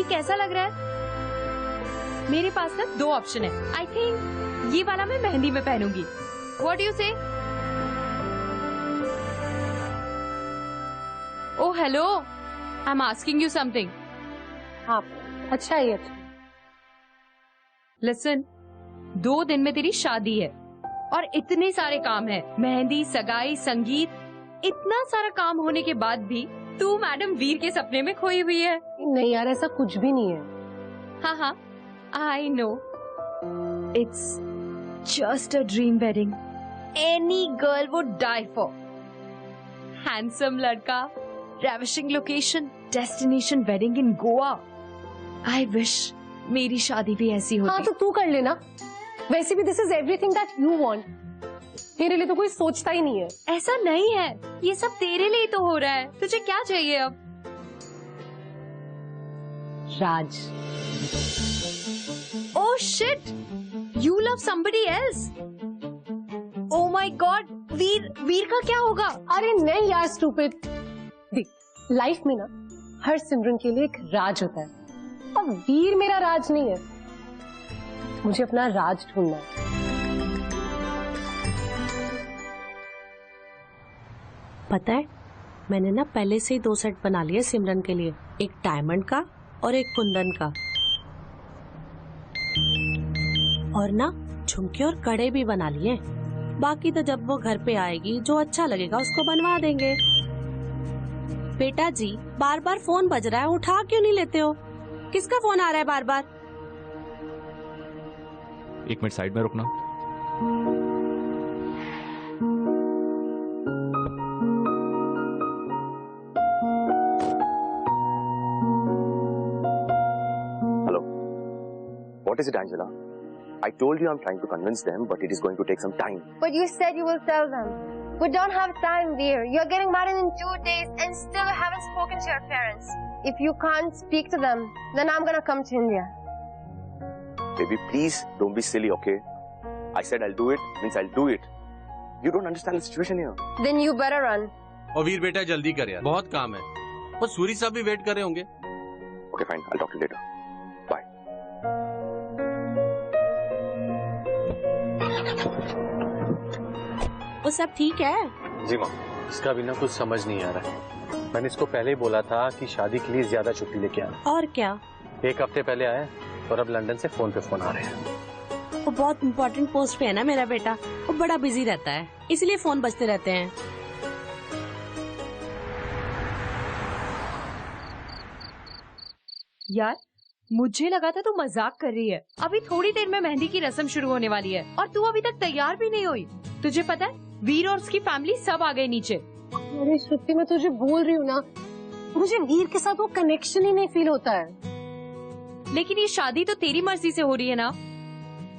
कैसा लग रहा है? मेरे पास ना 2 ऑप्शन है। आई थिंक ये वाला मैं मेहंदी में पहनूंगी। व्हाट डू यू से? Oh hello, I am asking you something. हाँ, अच्छा है। लिसन, 2 दिन में तेरी शादी है और इतने सारे काम है, मेहंदी, सगाई, संगीत, इतना सारा काम होने के बाद भी तू मैडम वीर के सपने में खोई हुई है। नहीं यार, ऐसा कुछ भी नहीं है। हाँ हाँ, I know, it's just a dream wedding any girl would die for. Handsome लड़का, ravishing location, destination wedding in Goa. I wish मेरी शादी भी ऐसी होती। हाँ तो तू कर लेना। वैसे भी this is everything that you want. तेरे लिए तो कोई सोचता ही नहीं है। ऐसा नहीं है, ये सब तेरे लिए तो हो रहा है। तुझे क्या चाहिए अब? Raj. Oh shit, you love somebody else. Oh my God, Veer का क्या होगा? अरे नहीं यार स्टूपिड। देख, लाइफ में ना हर सिमरन के लिए एक राज होता है, और वीर मेरा राज नहीं है। मुझे अपना राज ढूंढना है। पता है, मैंने ना पहले से ही 2 सेट बना लिए सिमरन के लिए, एक डायमंड का और एक कुंदन का, और ना झुमके और कड़े भी बना लिए। बाकी तो जब वो घर पे आएगी जो अच्छा लगेगा उसको बनवा देंगे। बेटा जी, बार बार फोन बज रहा है, उठा क्यों नहीं लेते हो? किसका फोन आ रहा है बार बार? 1 मिनट साइड में रुकना। Hello. What is it, Angela? I told you I'm trying to convince them, but it is going to take some time. But you said you will tell them. We don't have time, dear. You're getting married in 2 days and still haven't spoken to your parents. If you can't speak to them, then I'm gonna come to India. Baby, please don't be silly, okay? I said I'll do it, means I'll do it. You don't understand the situation here. Then you better run. और वीर बेटा जल्दी कर यार, बहुत काम है। और सूरी साहब भी वेट कर रहे होंगे। Okay, fine. I'll talk to you later. Bye. वो सब ठीक है? जी माँ, इसका भी ना कुछ समझ नहीं आ रहा है। मैंने इसको पहले ही बोला था कि शादी के लिए ज्यादा छुट्टी लेके आना। और क्या? 1 हफ्ते पहले आए और अब लंदन से फोन पे फोन आ रहे हैं। वो बहुत इम्पोर्टेंट पोस्ट पे है ना मेरा बेटा, वो बड़ा बिजी रहता है, इसलिए फोन बजते रहते हैं। यार, मुझे लगा था तू मजाक कर रही है। अभी थोड़ी देर में मेहंदी की रस्म शुरू होने वाली है और तू अभी तक तैयार भी नहीं हुई। तुझे पता है, वीर और उसकी फैमिली सब आ गए नीचे। अरे श्रुति, मैं तुझे बोल रही हूँ ना, मुझे वीर के साथ वो कनेक्शन ही नहीं फील होता है। लेकिन ये शादी तो तेरी मर्जी से हो रही है ना,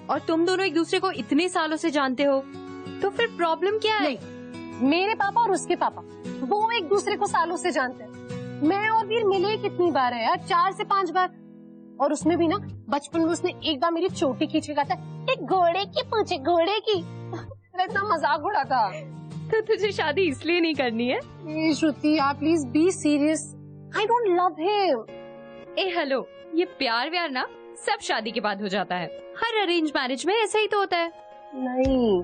और तुम दोनों एक दूसरे को इतने सालों से जानते हो, तो फिर प्रॉब्लम क्या है? नहीं, मेरे पापा और उसके पापा वो एक दूसरे को सालों से जानते हैं। मैं और वीर मिले कितनी बार है यार? 4 से 5 बार। और उसमें भी ना बचपन में उसने एक बार मेरी चोटी खींच के कहा था, एक घोड़े की पूछे घोड़े की। इतना मजाक उड़ा था। तो तुझे शादी इसलिए नहीं करनी है? श्रुति यार, please be serious. I don't love him. A hello, ये प्यार व्यार ना सब शादी के बाद हो जाता है। हर अरेंज मैरिज में ऐसा ही तो होता है। नहीं,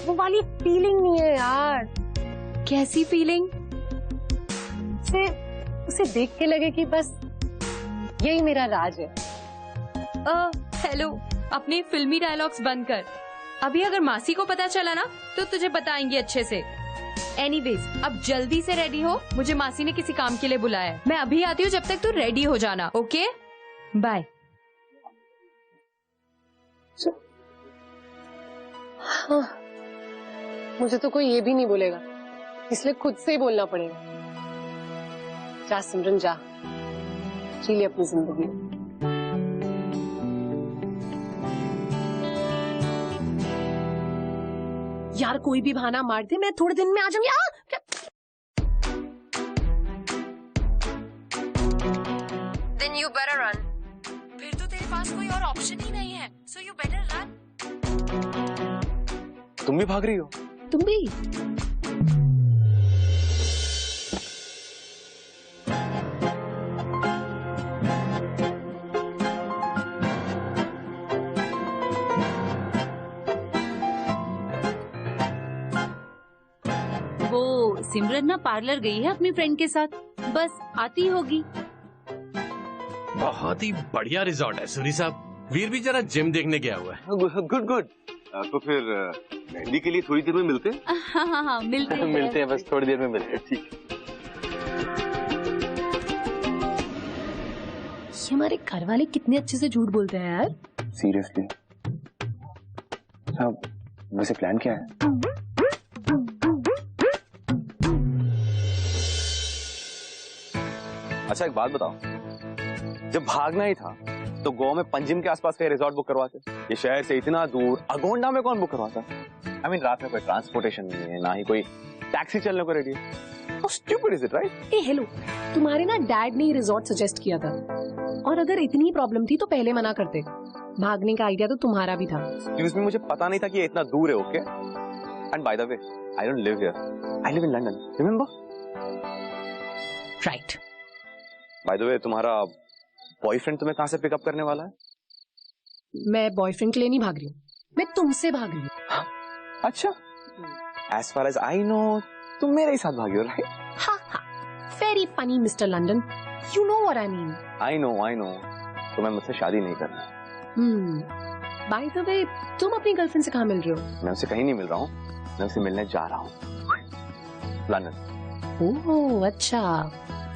वो वाली फीलिंग नहीं है यार। कैसी फीलिंग? उसे देख के लगे कि बस यही मेरा राज है। हेलो, अपने फिल्मी डायलॉग्स बंद कर। अभी अगर मासी को पता चला ना तो तुझे बताएंगे अच्छे से। एनीवेज, अब जल्दी से रेडी हो, मुझे मासी ने किसी काम के लिए बुलाया है। मैं अभी आती हूँ, जब तक तू रेडी हो जाना। Okay, bye. हाँ, मुझे तो कोई ये भी नहीं बोलेगा, इसलिए खुद से ही बोलना पड़ेगा। जा सिमरन जा, जी ले अपनी जिंदगी। यार कोई भी बहाना मार दे, मैं थोड़े दिन में आ जाऊंगी। Then you better run. फिर तो तेरे पास कोई और ऑप्शन ही नहीं है, so you better run. तुम भी भाग रही हो? तुम भी? सिमरन ना पार्लर गई है अपनी फ्रेंड के साथ, बस आती होगी। बहुत ही बढ़िया रिजॉर्ट है सूरी साहब। वीर भी जरा जिम देखने गया हुआ है। Good good. तो फिर मेहंदी के लिए थोड़ी देर में मिलते हैं। हाँ मिलते हैं। मिलते हैं, बस थोड़ी देर में मिलते हैं। ठीक। ये हमारे घर वाले कितने अच्छे से झूठ बोलते हैं यार। सीरियसली साहब, वैसे प्लान क्या है? अच्छा एक बात बताओ, जब भागना ही था तो गोवा में पंजिम के आसपास का रिजॉर्ट बुक करवाते। ये शहर से इतना दूर अगोंडा में कौन बुक करवाता? I mean, रात में कोई ट्रांसपोर्टेशन नहीं है, ना ही कोई टैक्सी चलने को रेडी है। How stupid is it, right? A hello, तुम्हारे ना डैड ने ये रिजॉर्ट सजेस्ट किया था, और अगर इतनी प्रॉब्लम थी तो पहले मना करते। भागने का आइडिया तो तुम्हारा भी था। Excuse me, मुझे पता नहीं था कि ये इतना दूर है। Okay? And by the way, I don't live here. I live in London. Remember? Right. By the way, तुम्हारा बॉयफ्रेंड तुम्हें कहाँ से पिकअप करने वाला है? मैं बॉयफ्रेंड के लिए नहीं भाग रही हूँ, मैं तुमसे भाग रही हूँ। अच्छा, as far as I know, तुम मेरे ही साथ भागी हो, right? हाँ हाँ, very funny mister London, you know what I mean. I know. तुम्हें मुझसे शादी नहीं करनी। बाय द वे, तुम अपनी गर्लफ्रेंड से कहाँ मिल रहे हो? मैं उससे कहीं नहीं मिल रहा हूँ, मैं उससे मिलने जा रहा हूँ लंदन। ओह अच्छा,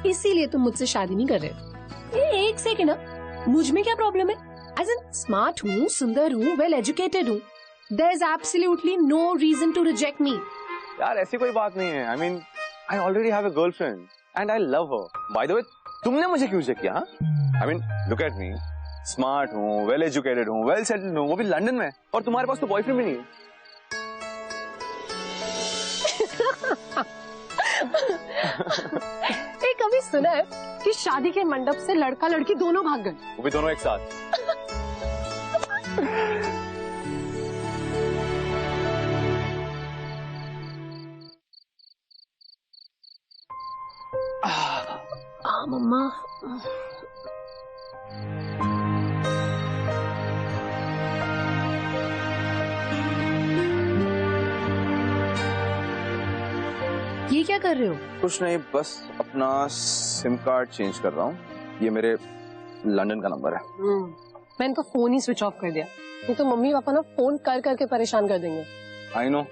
इसीलिए तुम मुझसे शादी नहीं कर रहे। एक सेकेंड ना, मुझ में क्या प्रॉब्लम है? एज एन स्मार्ट हूँ, सुंदर हूँ, वेल एजुकेटेड हूँ। There is absolutely no reason to reject me. यार ऐसी कोई बात नहीं है। I mean, I already have a girlfriend and I love her. By the way, तुमने मुझे क्यों रिजेक्ट किया? I mean, look at me. Smart हूँ, वेल एजुकेटेड हूँ, वेल सेटल्ड हूँ, वो भी लंदन में, और तुम्हारे पास तो बॉयफ्रेंड भी नहीं है। कभी सुना है कि शादी के मंडप से लड़का लड़की दोनों भाग गए? वो भी दोनों एक साथ। मम्मा, ये क्या कर रहे हो? कुछ नहीं, बस अपना सिम कार्ड चेंज कर रहा हूँ। ये मेरे लंदन का नंबर है। मैंने तो फोन ही स्विच ऑफ कर दिया, नहीं तो मम्मी पापा ना फोन कर करके परेशान कर देंगे। आई नो,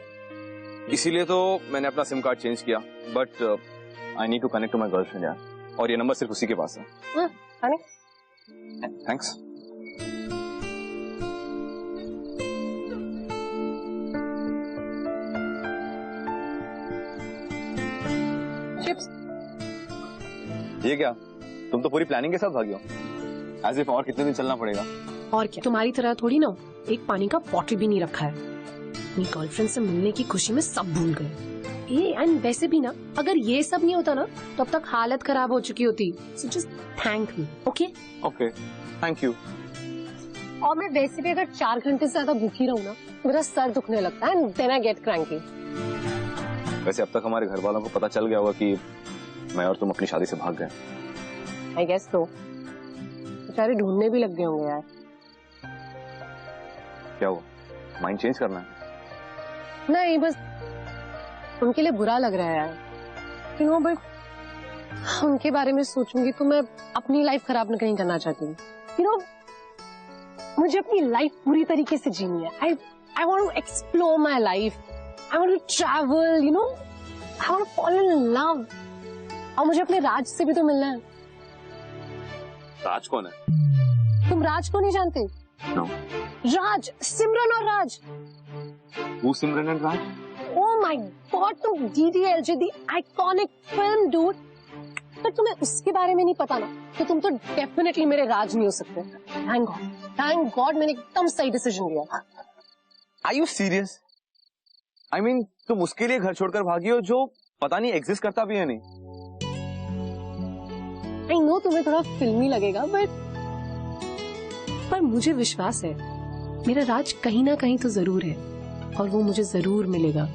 इसीलिए तो मैंने अपना सिम कार्ड चेंज किया, but I need to connect to my girlfriend यार, और ये नंबर सिर्फ उसी के पास है। थैंक्स। ये क्या, तुम तो पूरी प्लानिंग के साथ भागी हो, एज इफ और कितने दिन चलना पड़ेगा। और क्या, तुम्हारी तरह थोड़ी ना, एक पानी का बॉटल भी नहीं रखा है। अपनी गर्लफ्रेंड से मिलने की खुशी में सब भूल गए। एंड वैसे भी ना, अगर ये सब नहीं होता ना, तो अब तक हालत खराब हो चुकी होती। So just thank me. Okay okay, thank you. और मैं वैसे भी अगर 4 घंटे से ज्यादा भूखी रहूं ना, मेरा सर दुखने लगता है, and then I get cranky. वैसे अब तक हमारे घर वालों को पता चल गया होगा कि मैं और तुम अपनी शादी से भाग गए। आई गेस तो बेचारे ढूंढने भी लग गए होंगे यार। क्या हुआ, माइंड चेंज करना है? नहीं, बस उनके लिए बुरा लग रहा है यार, यू नो, बट उनके बारे में सोचूंगी तो मैं अपनी लाइफ खराब नहीं करना चाहती हूँ। यू नो, मुझे अपनी लाइफ पूरी तरीके से जीनी है। I want to explore my life, I want to travel, you know, I want to fall in love. और मुझे अपने राज से भी तो मिलना है। राज कौन है? तुम राज को नहीं जानते? No. राज, सिमरन और राज। Who Simran and Raj? Oh my God, तुम DDLJ, दी आइकॉनिक फिल्म डूड। पर तुम्हें उसके बारे में नहीं पता ना, तो तुम तो डेफिनेटली मेरे राज नहीं हो सकते। थैंक गॉड मैंने एकदम सही डिसीजन लिया। Are you serious? I mean, तुम उसके लिए घर छोड़कर भागी हो जो पता नहीं एग्जिस्ट करता भी है नहीं। आई नो तुम्हें थोड़ा फिल्मी लगेगा, पर मुझे विश्वास है मेरा राज कहीं ना कहीं तो जरूर है, और वो मुझे जरूर मिलेगा।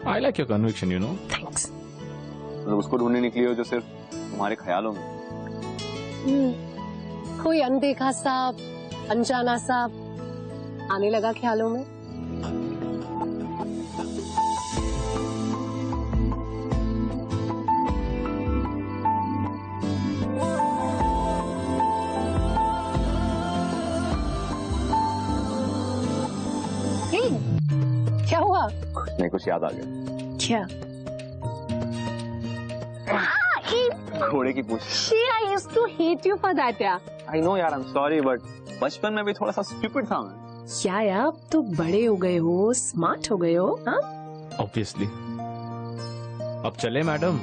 I like your conviction, you know. Thanks. मतलब उसको ढूंढने निकली हो जो सिर्फ तुम्हारे ख्यालों में। कोई अनदेखा सा, अनजाना सा आने लगा ख्यालों में। क्या हुआ? नहीं, कुछ याद आ गया। क्या? घोड़े की पूंछ। I used to hate you for that यार। I know यार, I'm sorry, but बचपन में भी थोड़ा सा stupid था मैं। क्या यार, अब तो बड़े हो गए हो, स्मार्ट हो गए हो, हाँ? ऑब्वियसली। अब चले मैडम।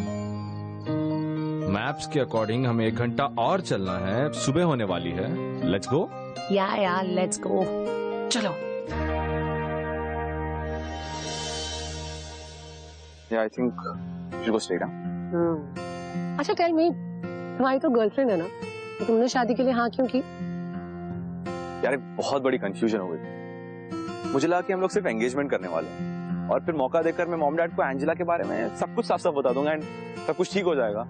मैप्स के अकॉर्डिंग हमें 1 घंटा और चलना है, सुबह होने वाली है। Let's go. या लेट्स गो, चलो। Yeah, I think we should go straight, huh? अच्छा टेल मी, तुम्हारी तो गर्लफ्रेंड है ना, तो तुमने शादी के लिए हाँ क्यों की? यार एक बहुत बड़ी कंफ्यूजन हो गई। मुझे लगा कि हम लोग सिर्फ एंगेजमेंट करने वाले हैं और फिर मौका देकर मैं मॉम डैड को एंजेला के बारे में सब कुछ साफ साफ बता दूंगा एंड सब कुछ ठीक हो जाएगा।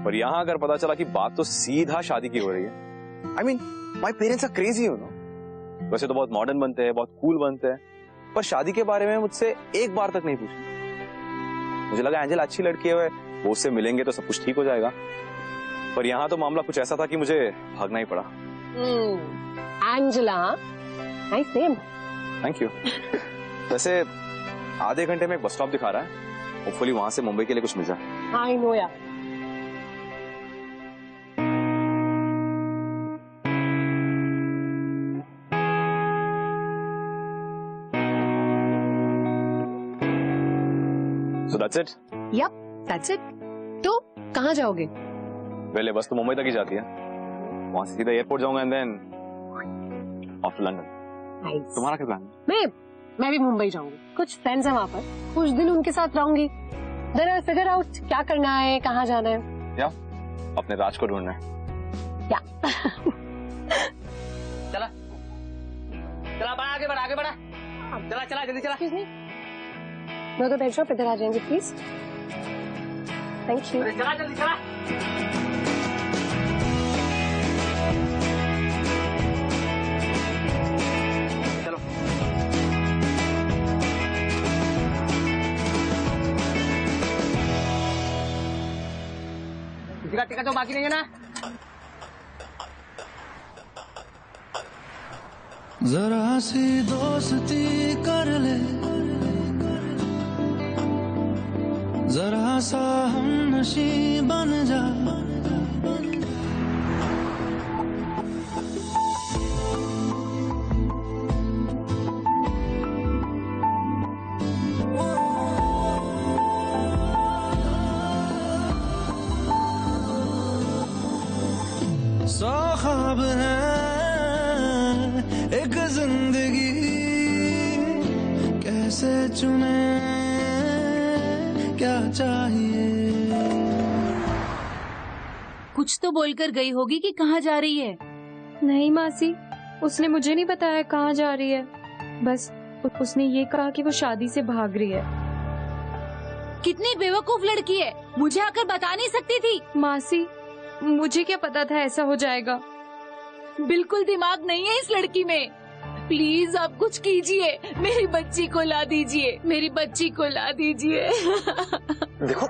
और यहाँ अगर पता चला कि बात तो सीधा शादी की हो रही है। I mean, my parents are crazy, you know. वैसे तो बहुत मॉडर्न बनते हैं, बहुत कूल बनते हैं, पर शादी के बारे में मुझसे एक बार तक नहीं पूछा। मुझे लगा एंजेला अच्छी लड़की है, वो उससे मिलेंगे तो सब कुछ ठीक हो जाएगा, पर यहाँ तो मामला कुछ ऐसा था कि मुझे भागना ही पड़ा। Angela, nice name. Thank you. वैसे आधे घंटे में एक बस स्टॉप दिखा रहा है, होपफुली वहां से मुंबई के लिए कुछ मिल जाए। आई नो यार। So that's it? Yep, that's it. तो कहाँ जाओगे? पहले बस तो मुंबई तक ही जाती है, वहां से सीधा एयरपोर्ट जाऊंगा and then off to London. Nice. तुम्हारा क्या प्लान है? मैं भी मुंबई जाऊंगी, कुछ फ्रेंड्स हैं वहाँ पर, कुछ दिन उनके साथ रहूंगी। Then I'll figure out क्या करना है, कहाँ जाना है। या अपने राज को ढूंढना है। या चला चला, बढ़ा आगे बढ़ा, आगे बढ़ा, चला चला जल्दी चला। Excuse me, मैं तो बैठ जाओ, इधर आ जाएंगे प्लीज। Thank you. चला जल्दी चला। चलो किसी का टिकट तो बाकी नहीं है ना? जरा सी दोस्ती कर ले, जरा सा हम नशी बन जा, सौ ख्वाब है एक जिंदगी, कैसे चुने क्या चाहिए। कुछ तो बोलकर गई होगी कि कहाँ जा रही है। नहीं मासी, उसने मुझे नहीं बताया कहाँ जा रही है, बस उसने ये कहा कि वो शादी से भाग रही है। कितनी बेवकूफ लड़की है, मुझे आकर बता नहीं सकती थी। मासी, मुझे क्या पता था ऐसा हो जाएगा। बिल्कुल दिमाग नहीं है इस लड़की में। प्लीज आप कुछ कीजिए, मेरी बच्ची को ला दीजिए, मेरी बच्ची को ला दीजिए। देखो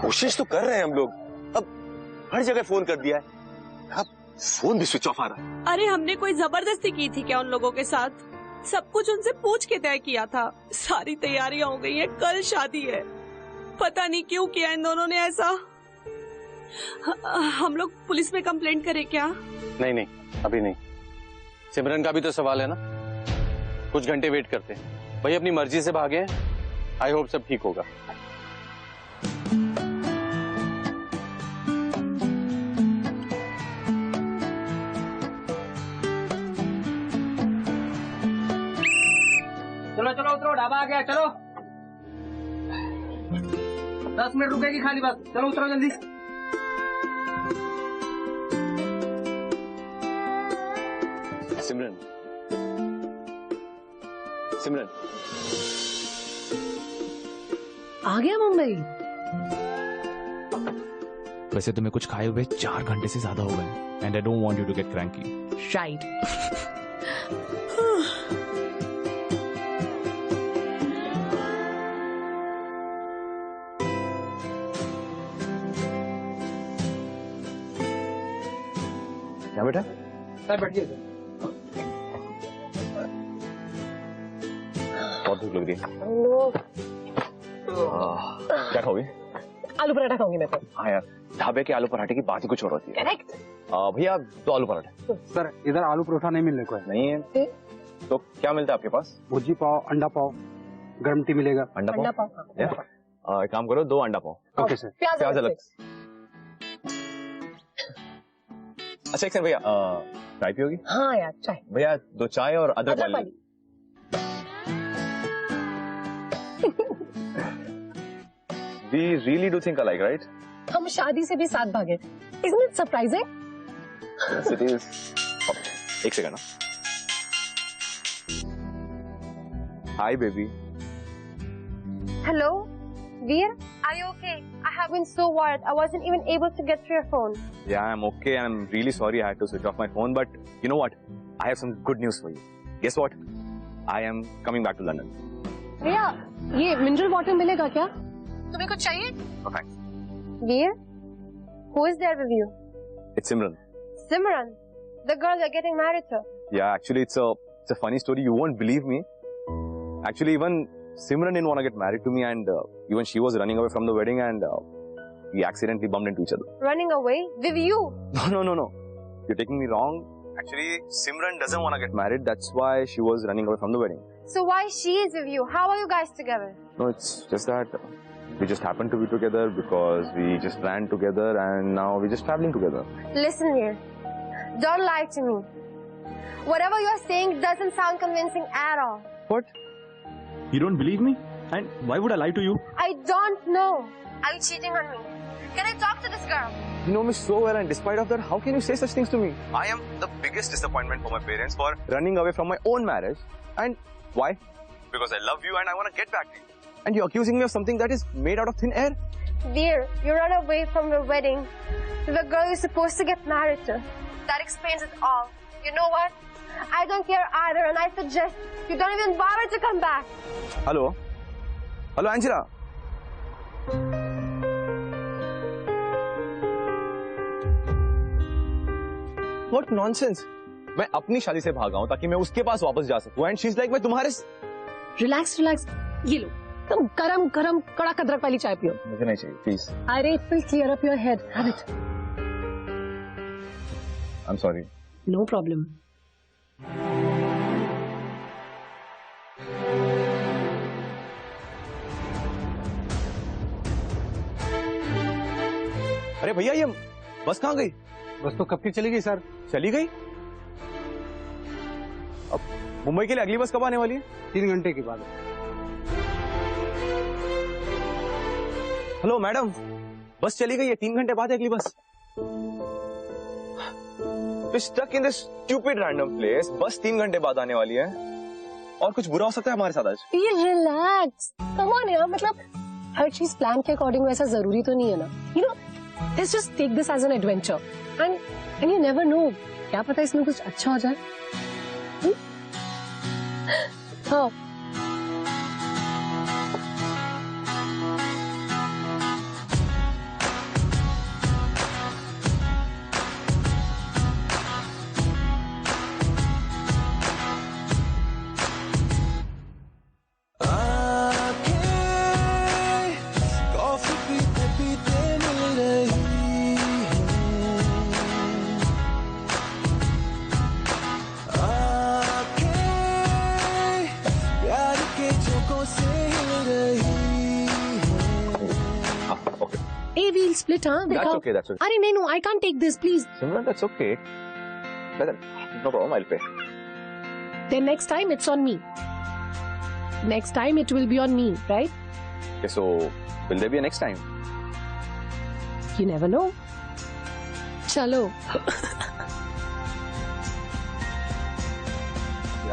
कोशिश तो कर रहे हैं हम लोग, अब हर जगह फोन कर दिया है, अब फोन भी स्विच ऑफ आ रहा है। अरे हमने कोई जबरदस्ती की थी क्या उन लोगों के साथ? सब कुछ उनसे पूछ के तय किया था। सारी तैयारियां हो गई हैं, कल शादी है। पता नहीं क्यों किया इन दोनों ने ऐसा। हम लोग पुलिस में कंप्लेंट करें क्या? नहीं नहीं, अभी नहीं। सिमरन का भी तो सवाल है ना, कुछ घंटे वेट करते हैं। भाई अपनी मर्जी से भागे, आई होप सब ठीक होगा। चलो चलो उतरो, ढाबा आ गया, चलो 10 मिनट रुकेगी खाली बस, चलो उतरो जल्दी। सिमरन, सिमरन आ गया मुंबई। वैसे तुम्हें कुछ खाए हुए 4 घंटे से ज्यादा हो गए and I don't want you to get cranky. Right. क्या बेटा? सर बैठिए। बहुत भूख लग रही है। क्या खाओगे? आलू पराठा खाऊंगी मैं तो। हाँ यार, ढाबे के आलू पराठे की बात ही कुछ और होती है। करेक्ट। भैया 2 आलू पराठे। सर इधर आलू परोठा नहीं मिलने को है। नहीं है तो क्या मिलता है आपके पास? भुजी पाव, अंडा पाव, गर्म टी मिलेगा। अंडा पाव? एक काम करो, 2 अंडा पाव। Okay sir. प्याज अलग। अच्छा एक सेकंड भैया, चाय पियोगी? हाँ यार चाय। भैया 2 चाय और अदरक वाली। We really do think alike, right? हम शादी से भी साथ भागे। Isn't it surprising? Yes, it is. एक सेकंड ना। Hi, baby. Hello? Veer? Are you okay? I have been so worried. I wasn't even able to get to your phone. Yeah, I'm okay. I'm really sorry I had to switch off my phone, but you know what? I have some good news for you. Guess what? I am coming back to London. भैया ये mineral water मिलेगा क्या? तुम्हें कुछ चाहिए? Oh, thanks. Veer? Who is there with you? It's Simran. Simran, the girl you're getting married to. Yeah, actually, it's a funny story. You won't believe me. Actually, even Simran didn't want to get married to me, and even she was running away from the wedding, and we accidentally bumped into each other. Running away? With you? No. You're taking me wrong. Actually, Simran doesn't want to get married. That's why she was running away from the wedding. So why she is with you? How are you guys together? No, it's just that we just happened to be together because we just planned together, and now we're just traveling together. Listen here. Don't lie to me. Whatever you're saying doesn't sound convincing at all. What? You don't believe me? And why would I lie to you? I don't know. Are you cheating on me? Can I talk to this girl? You know me so well, and despite of that, how can you say such things to me? I am the biggest disappointment for my parents for running away from my own marriage. And why? Because I love you and I want to get back to you. And you're accusing me of something that is made out of thin air? Veer, you ran away from the wedding to the girl you're supposed to get married to. That explains it all. You know what? I don't care either, and I suggest you don't even bother to come back. Hello? Hello, Angela? What nonsense? मैं अपनी शादी से भागा हूँ ताकि मैं उसके पास वापस जा सकूँ, and she's like मैं तुम्हारे। रिलैक्स रिलैक्स, ये लो तुम गरम गरम कड़क अदरक वाली चाय पियो। मुझे नहीं चाहिए, प्लीज। अरे it will clear up your head, have it. I am sorry. No problem. अरे भैया ये बस कहाँ गई? बस तो कब की चली गई सर। चली गई? अब मुंबई के लिए अगली बस कब आने वाली है? 3 घंटे के बाद। हेलो मैडम, बस चली गई है, 3 घंटे बाद है अगली bus. Stuck in this stupid random place. बस 3 घंटे बाद आने वाली है और कुछ बुरा हो सकता है हमारे साथ आज। रिलैक्स, कम ऑन यार, मतलब हर चीज प्लान के अकॉर्डिंग वैसा जरूरी तो नहीं है ना। You know, let's just take this as an adventure and you never know, क्या पता इसमें कुछ अच्छा हो जाए। हाँ split, huh? That's okay, that's okay. अरे नहीं, no, I can't take this, please. Simran, that's okay. No problem, I'll pay. Then next time it's on me. Next time it will be on me, right? Okay, so will there be a next time? You never know. चलो।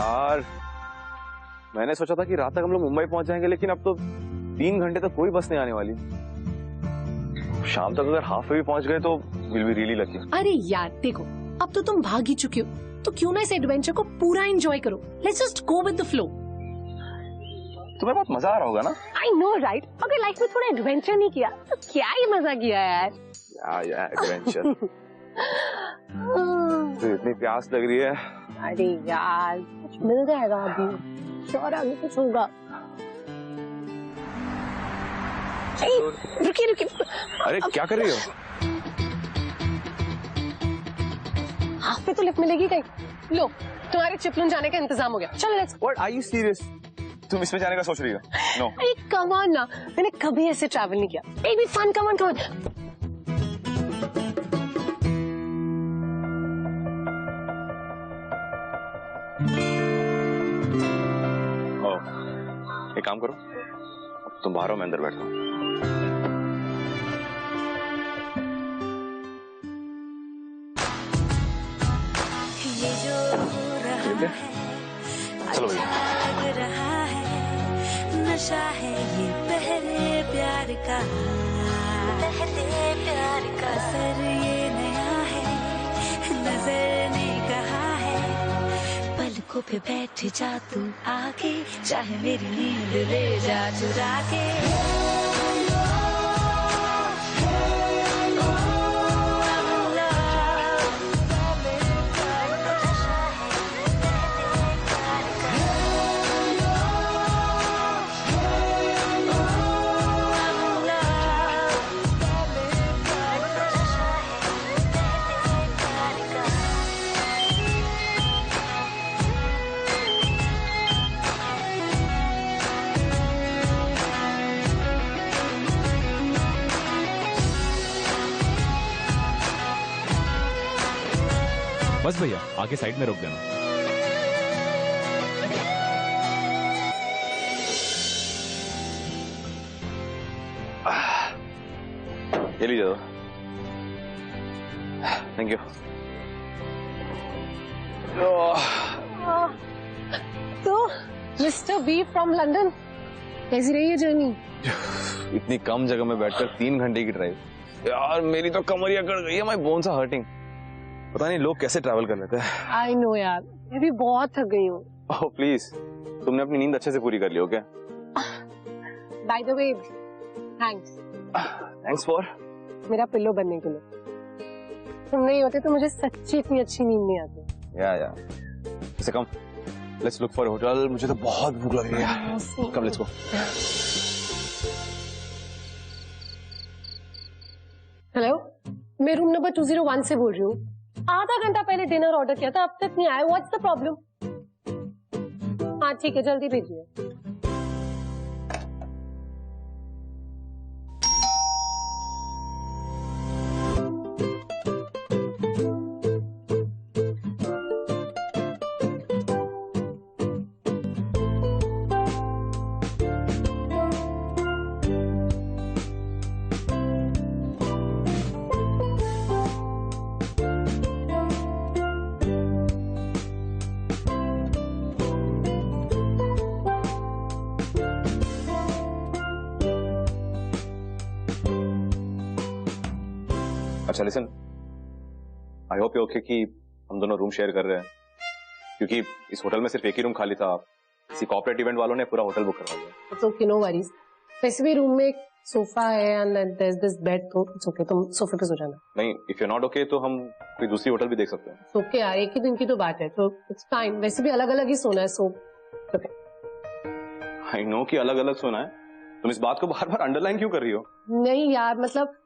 यार, मैंने सोचा था कि रात तक हम लोग मुंबई पहुंच जाएंगे, लेकिन अब तो 3 घंटे तक कोई बस नहीं आने वाली। शाम तक अगर हाफवे भी पहुंच गए तो विल बी रियली लकी। अरे यार देखो, अब तो तुम भाग ही चुके हो, तो क्यों ना इस एडवेंचर को पूरा एंजॉय करो। Let's just go with the flow. तुम्हें बहुत मजा आ रहा होगा ना? I know right. अगर लाइफ में थोड़ा एडवेंचर नहीं किया तो क्या ही मजा किया यार। या एडवेंचर। तो इतनी प्यास लग रही है। अरे यार कुछ मिल जाएगा अभी, श्योर आगे कुछ होगा। रुकिए रुकिए, अरे क्या कर रही हो? हाफ पे तो लिफ्ट मिलेगी कहीं। लो तुम्हारे चिपलून जाने का इंतजाम हो गया, चलो let's. What are you serious? तुम इसमें जाने का सोच रही हो? No. अरे कम ऑन ना, मैंने कभी ऐसे ट्रैवल नहीं किया। It be fun, come on come on. एक काम करो, अब तुम बाहर हो, मैं अंदर बैठता हूँ। चलो भैया। नशा है ये पहले प्यार का, पहले प्यार का असर ये नया है, नजर ने कहा है, पलकों पे बैठ जा तू आके, चाहे मेरी नींद ले जा चुरा के। बस भैया, आगे साइड में रोक देना। ये लीजिए दो। Thank you. तो मिस्टर बी फ्रॉम लंदन, कैसी रही है जर्नी? इतनी कम जगह में बैठकर 3 घंटे की ड्राइव, यार मेरी तो कमरिया कट गई है, माय बोन्स आर हर्टिंग। पता नहीं लोग कैसे ट्रैवल कर लेते हैं। आई नो यार, मैं भी बहुत थक गई हूँ। ओह प्लीज, तुमने अपनी नींद अच्छे से पूरी कर ली हो क्या? By the way, thanks. Thanks for? मेरा पिल्लो बनने के लिए। तुम नहीं होते तो मुझे सच्ची इतनी अच्छी नींद नहीं आती। या वैसे कम, लेट्स लुक फॉर होटल। मुझे तो बहुत भूख लग रही है। कम, लेट्स गो। हेलो, मैं रूम नंबर 201 से बोल रही हूँ। आधा घंटा पहले डिनर ऑर्डर किया था, अब तक नहीं आया। What's the problem? हाँ ठीक है, जल्दी भेजिए। अच्छा listen, I hope you okay कि हम दोनों रूम शेयर कर रहे हैं, क्योंकि इस होटल में सिर्फ एक ही रूम खाली था। किसी कॉर्पोरेट इवेंट वालों ने पूरा होटल बुक करवा दिया। It's okay, no worries. वैसे भी रूम में एक सोफा है and there is this bed, तो इट्स ओके, तुम सोफे पे सो जाना। नहीं, इफ यू नॉट ओके तो हम कोई दूसरी होटल भी देख सकते हैं। इट्स ओके यार, एक ही दिन की तो बात है, तो इट्स फाइन। वैसे भी अलग अलग ही सोना है, सो ओके। आई नो कि अलग अलग सोना है, तुम इस बात को बार बार अंडरलाइन क्यों कर रही हो? नहीं यार, मतलब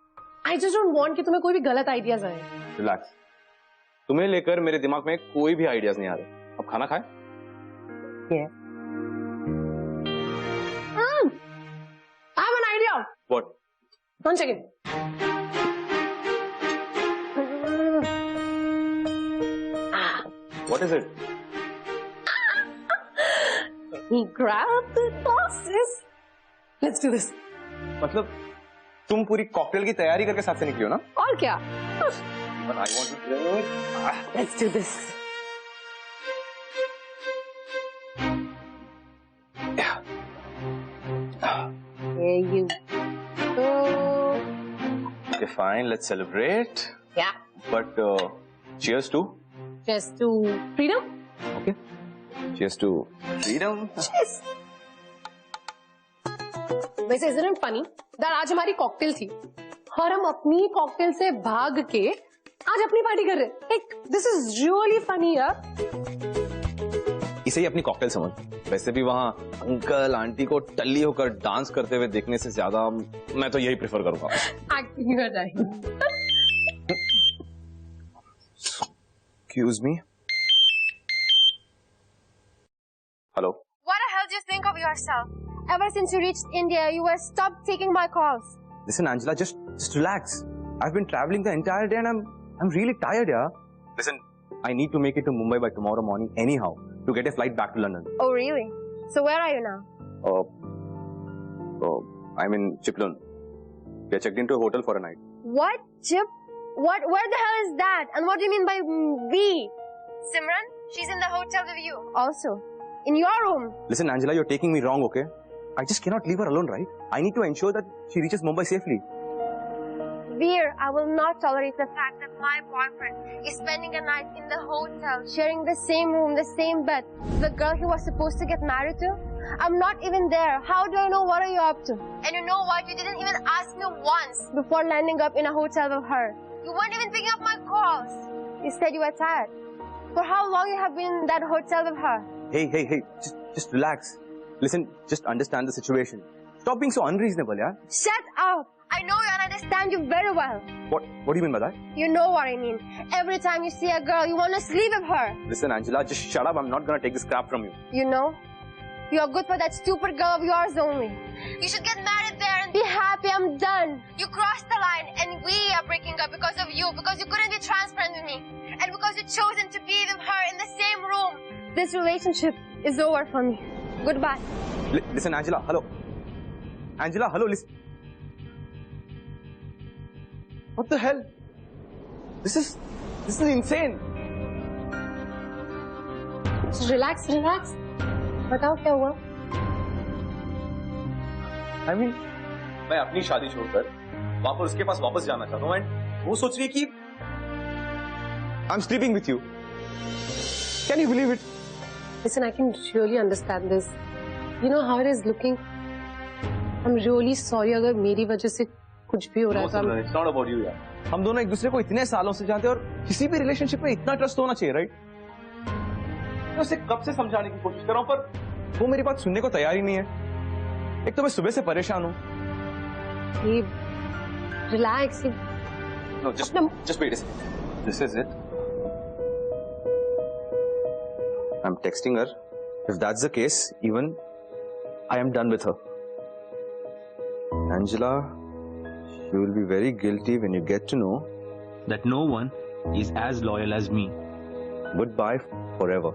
आई जस्ट डोंट वांट कि तुम्हें कोई भी गलत आइडियाज आए। रिलैक्स, तुम्हें लेकर मेरे दिमाग में कोई भी आइडियाज नहीं आ रहे। अब खाना खाएं? I have an idea. What? 1 second. What is it? We grab the glasses. Let's do this. मतलब तुम पूरी कॉकटेल की तैयारी करके साथ से निकली हो ना? और क्या? But I want to drink. Let's do this. There you go. Okay, fine. Let's celebrate. Yeah. But cheers to. Cheers to freedom. Okay. Cheers to freedom. Cheers. वैसे isn't it funny that आज हमारी cocktail थी और हम अपनी cocktail से भाग के आज अपनी पार्टी कर रहे हैं? Like, this is really funny यार। इसे ही अपनी कॉकटेल समझ। वैसे भी वहाँ अंकल आंटी को टल्ली होकर डांस करते हुए देखने से ज्यादा मैं तो यही प्रेफर करूंगा। एक्टिंग कर रही। Excuse me. Hello. What the hell do you think of yourself? Ever since you reached India, you have stopped taking my calls. Listen, Angela, just relax. I've been traveling the entire day and I'm really tired, yeah. Listen, I need to make it to Mumbai by tomorrow morning anyhow to get a flight back to London. Oh, really? So where are you now? I'm in Chiplun. We are checked into a hotel for a night. What? Chip? What? Where the hell is that? And what do you mean by we? Simran, she's in the hotel with you. Also, in your room. Listen, Angela, you're taking me wrong, okay? I just cannot leave her alone, right? I need to ensure that she reaches Mumbai safely. Veer, I will not tolerate the fact that my boyfriend is spending a night in the hotel, sharing the same room, the same bed. The girl he was supposed to get married to? I'm not even there. How do I know what are you up to? And you know what? You didn't even ask me once before landing up in a hotel with her. You weren't even picking up my calls. You said you were tired. For how long you have been in that hotel with her? Hey, just relax. Listen, just understand the situation. Stop being so unreasonable, yeah? Shut up! I know you and I understand you very well. What do you mean by that? You know what I mean. Every time you see a girl, you want to sleep with her. Listen, Angela, just shut up. I'm not gonna take this crap from you. You know, you're good for that stupid girl of yours only. You should get married there and be happy. I'm done. You crossed the line and we are breaking up because of you, because you couldn't be transparent with me. And because you chosen to be with her in the same room. This relationship is over for me. Goodbye. Listen, Angela, hello. Angela, hello, listen. What the hell? This is insane. Relax. बताओ क्या हुआ? I mean, मैं अपनी शादी छोड़कर वहां पर उसके पास वापस जाना चाहता हूँ एंड वो सोच रही है कि I'm sleeping with you. Can you believe it? Listen, I can really understand this. You know how it is looking. I'm really sorry अगर मेरी वजह से कुछ भी हो रहा था। It's not about you, यार। हम दोनों एक दूसरे को इतने सालों से जानते हैं और किसी भी रिलेशनशिप में इतना ट्रस्ट होना चाहिए, राइट? मैं उसे कब से समझाने की कोशिश कर रहा हूँ पर वो मेरी बात सुनने को तैयार ही नहीं है। एक तो मैं सुबह से परेशान हूँ। Relax. No, just wait a second. This is it. I'm texting her. If that's the case, even I am done with her. Angela, you will be very guilty when you get to know that no one is as loyal as me. Goodbye forever.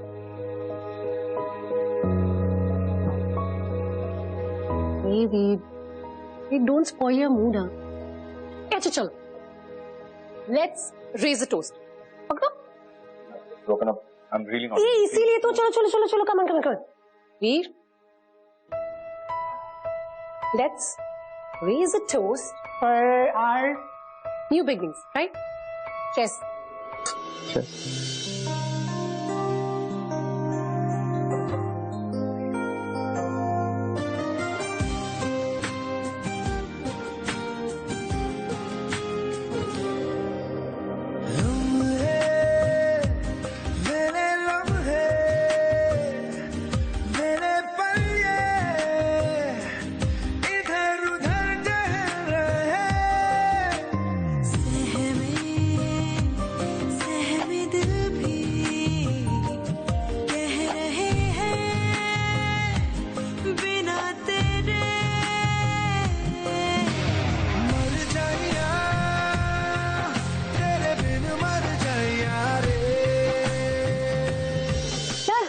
Baby, don't spoil your mood, huh? अच्छा चलो, let's raise a toast. पकड़ो. Broken up. I'm really not. ये इसीलिए तो चलो, come on. Veer, let's raise a toast for our new beginnings, right? Cheers. Cheers.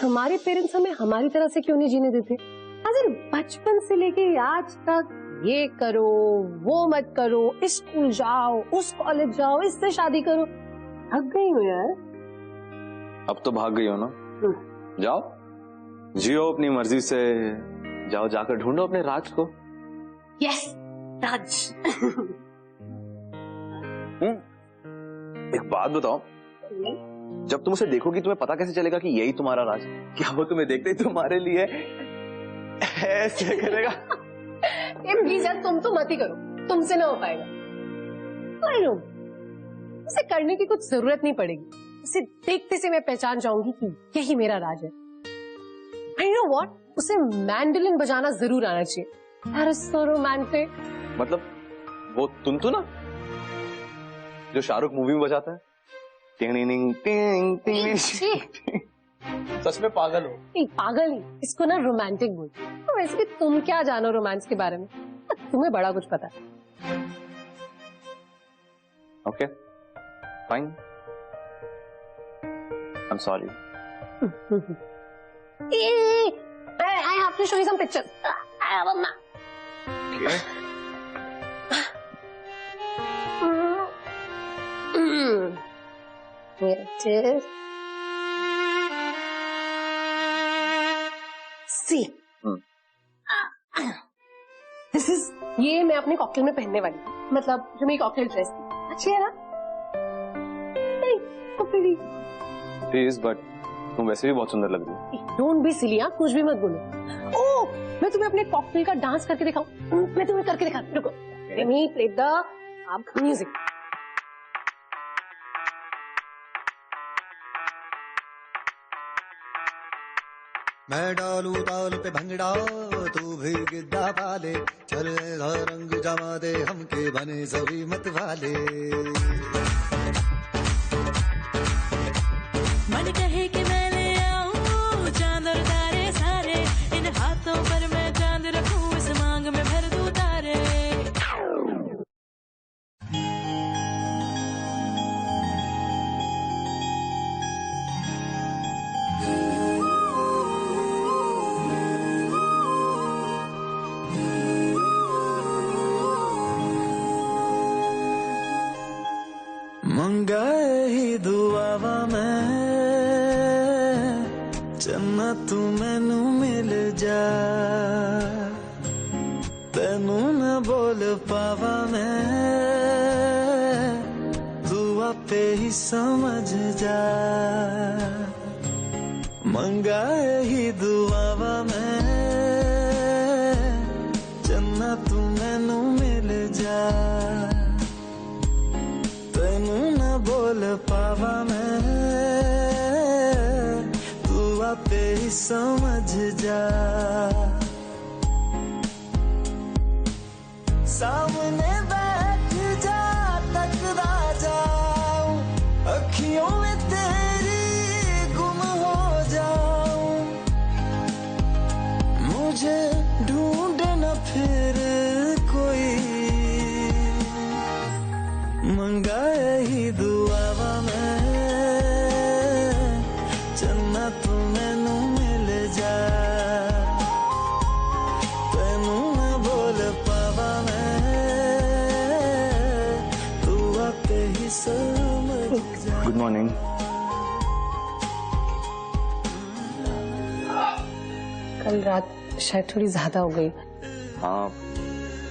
हमारे parents हमें हमारी तरह से क्यों नहीं जीने देते? अगर बचपन से लेके आज तक ये करो, वो मत करो, इस स्कूल जाओ, उस कॉलेज जाओ, इससे शादी करो, थक गई हो यार। अब तो भाग गई हो ना? जाओ, जियो अपनी मर्जी से, जाओ जाकर ढूंढो अपने राज को। यस, राज। एक बात बताओ, जब तुम उसे देखोगी तुम्हें पता कैसे चलेगा कि यही तुम्हारा राज है? क्या वो तुम्हें देखते ही तुम्हारे लिए ऐसे करेगा? प्लीज यार, तुम तो मत ही करो, तुमसे ना हो पाएगा। उसे करने की कुछ जरूरत नहीं पड़ेगी, उसे देखते से मैं पहचान जाऊंगी कि यही मेरा राज है। नो व्हाट, उसे मैंडोलिन बजाना जरूर आना चाहिए. That is so romantic. मतलब वो तुनतुना जो शाहरुख मूवी में बजाता है. टिंग टिंग टिंग. सच में पागल हो? नहीं पागल नहीं, इसको ना रोमांटिक बोलते हैं. तो वैसे भी तुम क्या जानो रोमांस के बारे में, तुम्हें बड़ा कुछ पता है. Okay fine, I am sorry. I have to show you some pictures. I have a map. Okay. Here it is. See. This is, ये मैं अपने कॉकटेल में पहनने वाली हूँ. मतलब जो मेरी कॉकटेल ड्रेस थी. अच्छी है ना? Hey, so pretty. Please, but तुम वैसे भी बहुत सुंदर लग रही हो. Don't be silly, हाँ, कुछ भी मत बोलो. ओह, मैं तुम्हें अपने कॉकटेल का डांस करके दिखाऊं. मैं तुम्हें करके दिखाती हूं. रुको. Let me play the music. मैं डालू ताल पे भंगड़ा तू भी गिद्दा पाले, चल ऐसा रंग जमा दे हमके बने सभी मत वाले. मन कहे कि मैं ले आऊं चांद और तारे सारे, इन हाथों पर मैं चांद रखूं, इस मांग में भर दूं तारे. मंगाए ही दुआवा मैं चन्ना तू मैनू मिल जा, तेनू न बोल पावा मैं तू आपे ही समझ जा. मंगाए ही दुआवा मैं चन्ना तू मैनू मिल जा, तेनू न बोल पावा मैं तू आपे ही समझ जा. सामने बैठ जा तकदा जाऊं, अखियों में तेरी गुम हो जाऊं, मुझे ढूंढे न फिर कोई. मंगाए ही दुआवा मैं चन्ना तू मैनू मिल जा, तेनू न बोल पावा मैं तू आपे ही समझ जा. Good morning. कल रात शायद थोड़ी ज्यादा हो गई. हाँ,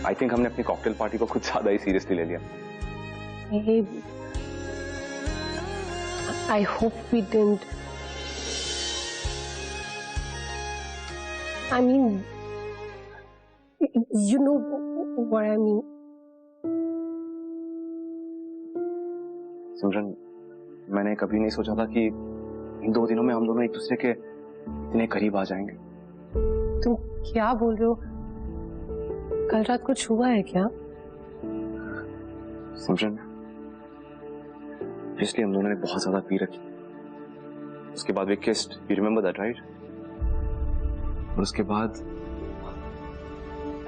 आई थिंक हमने अपनी कॉकटेल पार्टी को कुछ ज्यादा ही सीरियसली ले लिया. I hope we didn't. I mean, you know what I mean. सिमरन, मैंने कभी नहीं सोचा था कि इन 2 दिनों में हम दोनों एक दूसरे के इतने करीब आ जाएंगे. तुम क्या बोल रहे हो? कल रात कुछ हुआ है क्या? सिमरन, इसलिए हम दोनों ने बहुत ज्यादा पी रखी. उसके बाद we kissed, you remember that right? और उसके बाद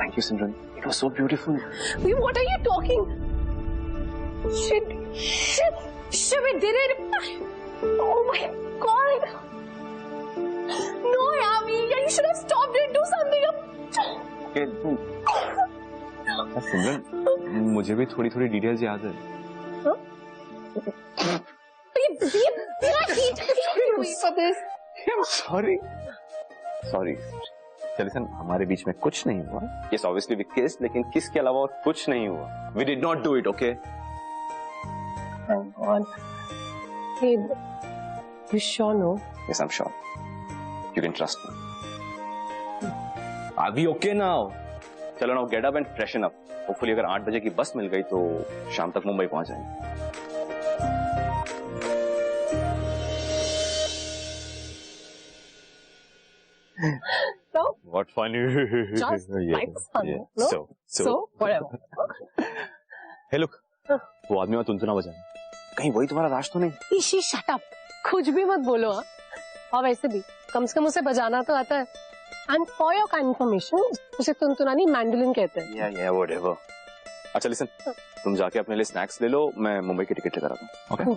thank you Simran, it was so beautiful. What are you talking? Shit, we did it. Oh my God. No, Yami, you should have stopped it. Do something. सिमरन, मुझे भी थोड़ी थोड़ी details याद है. Sorry. Listen, हमारे बीच में कुछ नहीं हुआ. यस, ऑब्वियसली वी किस्ड, लेकिन किस के अलावा और कुछ नहीं हुआ. We did not do it. Okay? Thank God. Hey, you sure no? Yes, I'm sure. You can trust me. Are we okay now? चलो now get up and freshen up. Hopefully अगर 8 बजे की बस मिल गई तो शाम तक मुंबई पहुंच जाएंगे. not funny. Just like fun, no? So whatever. Hey look, वो आदमी वहाँ तुनतुना बजा रहा है। कहीं वही तुम्हारा राज तो नहीं? Ishi shut up. कुछ भी मत बोलो हाँ। और वैसे भी कम से कम उसे बजाना तो आता है। And for your kind information, उसे तुनतुना नहीं मैंडोलिन कहते हैं। Yeah, whatever. अच्छा listen, तुम जाके अपने लिए स्नैक्स ले लो, मैं मुंबई की टिकट लेकर आता हूँ। Okay?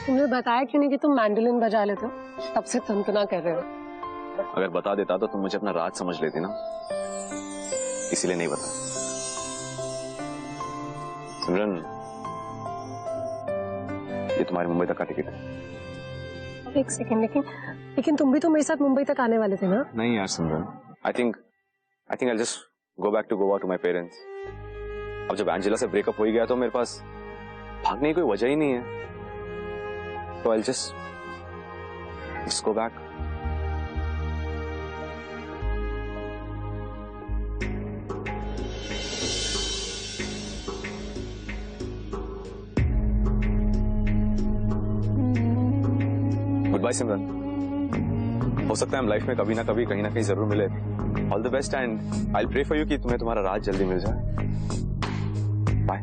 तुमने बताया क्यों नहीं कि तुम मैंडोलिन बजा लेते हो? तब से तुनतुना कर रहे हो। अगर बता देता तो तुम मुझे अपना राज समझ लेती ना, इसीलिए नहीं बताया। सिमरन, ये तुम्हारी मुंबई तक का टिकट है। एक सेकंड, लेकिन तुम भी तो मेरे साथ मुंबई तक आने वाले थे ना? नहीं यार Simran, I think I'll just go back to Goa to my parents. अब जब एंजेला से ब्रेकअप हो ही गया तो मेरे पास भागने की कोई वजह ही नहीं है, तो I'll just go back. Goodbye Simran. हो सकता है हम लाइफ में कभी ना कभी कहीं ना कहीं जरूर मिले। All the best and I will pray for you कि तुम्हें तुम्हारा राज जल्दी मिल जाए। बाय।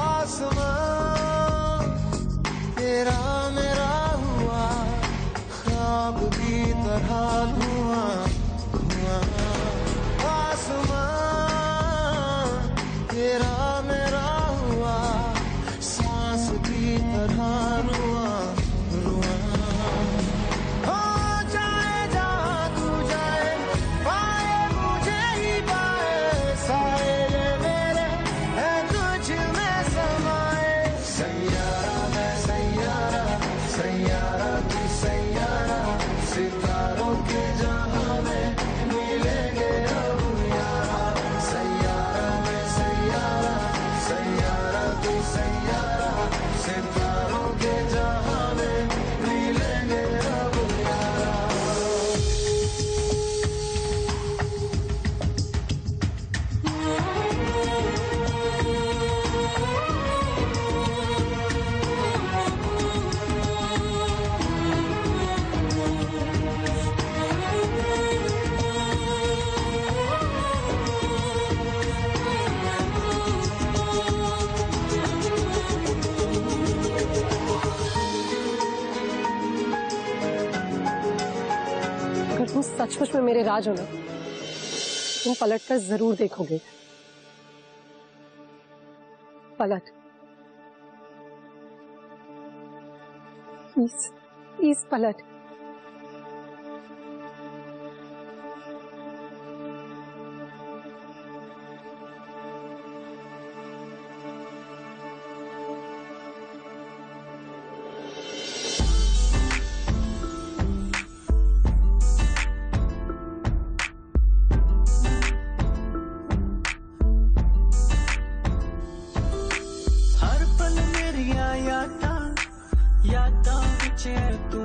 आसमां तेरा मेरा हुआ, ख्वाब की तरह हुआ। आसमां तेरा मेरा हुआ, सांस की तरह रुआ रुआ। हो जाए जहाँ तू जाए, पाए मुझे ही पाए, साए ये मेरे है तुझ में समाए। सैयारा मैं सैयारा, सैयारा तू सैयारा, सितारों के जहां में मिलेंगे अब यारा। सैयारा मैं सैयारा, सैयारा तू सैयारा, सितारों के जहां में मिलेंगे अब यारा। अगर तुम सचमुच में मेरे राज हो ना, तुम पलट कर जरूर देखोगे। पलट, प्लीज प्लीज पलट। हर पल मेरिया यादां विच है तू,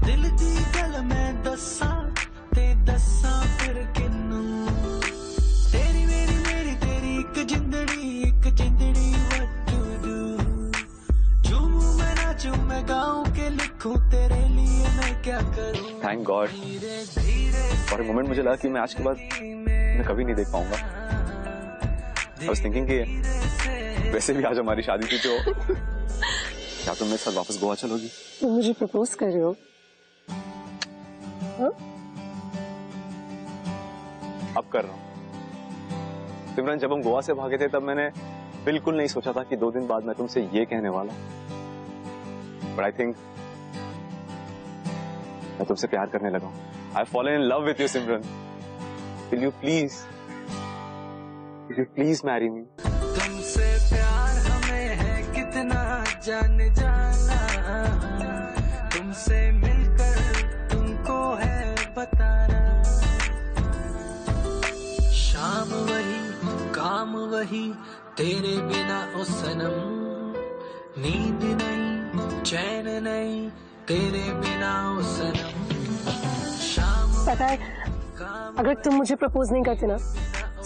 दिल दी गल मैं दस्सां ते दस्सां फिर किन्नू। तेरी मेरी तेरी एक जिंदड़ी what to do। झूमूं मैं नाचूं मैं गाऊं के लिखूं, तेरे लिए मैं क्या करूं। Thank God. और एक मोमेंट मुझे लगा कि मैं आज के बाद मैं कभी नहीं देख पाऊंगा। I was thinking कि वैसे भी आज हमारी शादी थी, तो क्या तुम मेरे साथ वापस गोवा चलोगी? तुम मुझे प्रपोज कर रहे हो? हाँ? अब कर रहा हूँ। सिमरन, जब हम गोवा से भागे थे तब मैंने बिल्कुल नहीं सोचा था कि 2 दिन बाद मैं तुमसे ये कहने वाला, बट आई थिंक मैं तुमसे प्यार करने लगा हूँ। I have fallen in love with you Simran. Will you please marry me? तुमसे प्यार हमें है कितना जान जाना, तुमसे मिलकर तुमको है बताना। शाम वही काम वही, तेरे बिना ओ सनम, नींद नहीं चैन नहीं, तेरे बिना ओ सनम। शाम पता है, अगर तुम मुझे प्रपोज नहीं करते ना,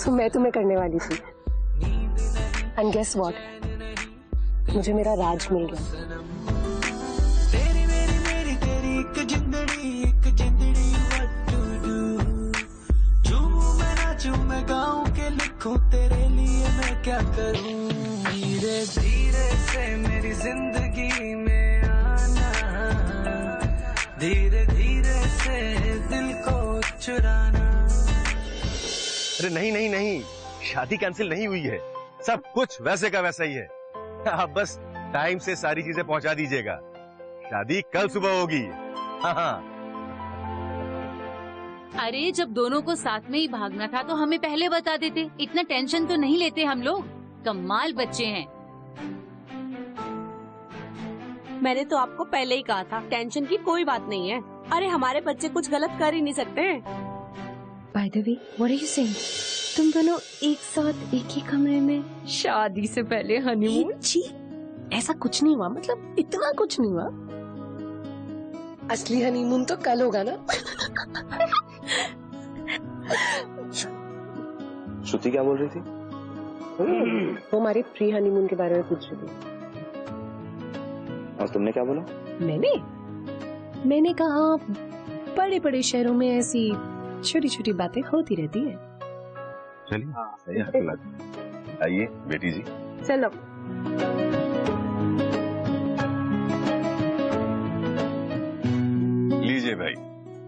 तो मैं तुम्हें करने वाली थी। एंड गेस व्हाट, मुझे मेरा राज मिल गया। तेरी मेरी मेरी तेरी एक जिंदड़ी what to do। झूमूं मैं नाचूं मैं गाऊं के लिखूं, तेरे लिए मैं क्या करूं। धीरे धीरे से मेरी जिंदगी में आना, धीरे धीरे से दिल को चुराना। अरे नहीं नहीं नहीं, शादी कैंसिल नहीं हुई है, सब कुछ वैसे का वैसा ही है। आप बस टाइम से सारी चीजें पहुंचा दीजिएगा। शादी कल सुबह होगी। हाँ। अरे जब दोनों को साथ में ही भागना था तो हमें पहले बता देते, इतना टेंशन तो नहीं लेते हम लोग। कमाल बच्चे हैं। मैंने तो आपको पहले ही कहा था, टेंशन की कोई बात नहीं है। अरे हमारे बच्चे कुछ गलत कर ही नहीं सकते। By the way, what are you saying? तुम दोनों एक साथ एक ही कमरे में शादी से पहले हनीमून? छी, ऐसा कुछ नहीं हुआ, मतलब इतना कुछ नहीं हुआ। असली हनीमून तो कल होगा ना। श्रुति क्या बोल रही थी? वो हमारे प्री हनीमून के बारे में पूछ रही थी। और तुमने क्या बोला? मैंने कहा बड़े बड़े शहरों में ऐसी छोटी छोटी बातें होती रहती है। चलिए सही है। आइए बेटी जी। चलो। लीजिए भाई,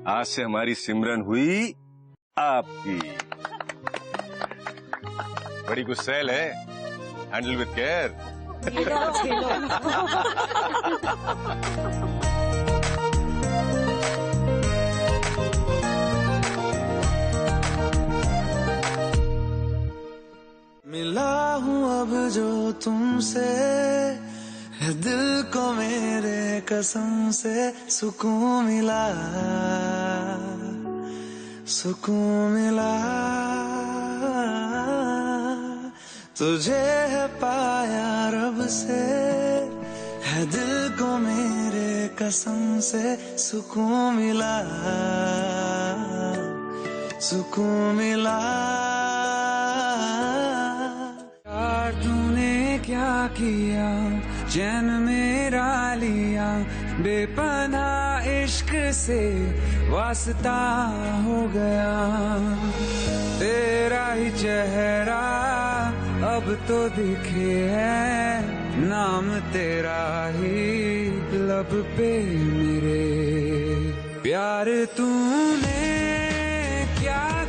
आज से हमारी सिमरन हुई आपकी। बड़ी गुस्सैल है, हैंडल विद केयर। मिला हूँ अब जो तुमसे, है दिल को मेरे कसम से सुकून मिला, सुकून मिला। तुझे है पाया रब से, है दिल को मेरे कसम से सुकून मिला, सुकून मिला। तूने क्या किया, चैन मेरा लिया, बेपनाह इश्क से वास्ता हो गया। तेरा ही चेहरा अब तो दिखे है, नाम तेरा ही लब पे मेरे। प्यार तूने क्या